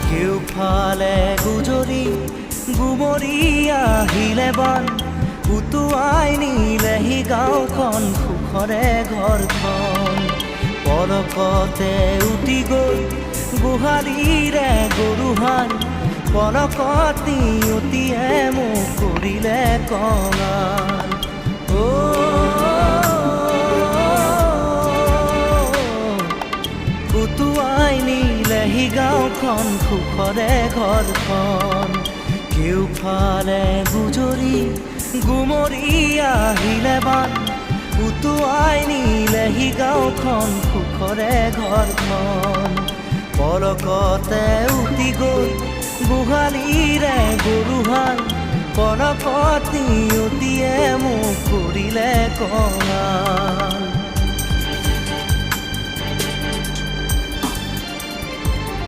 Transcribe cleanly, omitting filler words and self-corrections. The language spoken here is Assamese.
কেউফালে গুজৰি গুমৰি আহিলে বান উটুৱাই নিলেহি গাঁওখন সুখৰে ঘৰখন পলকতে উটি গৈ গোহালিৰে গৰুহাল পলকত নিয়তিয়ে মোক কৰিলে কঙাল উটুৱাই নিলেহি গাঁওখন সুখৰে ঘৰখন কেউফালে গুজৰি গুমৰি আহিলে বান উটুৱাই নিলেহি গাঁওখন সুখৰে ঘৰখন পলকতে উটি গৈ গোহালিৰে গৰুহাল পলকত নিয়তিয়ে মোক কৰিলে কঙাল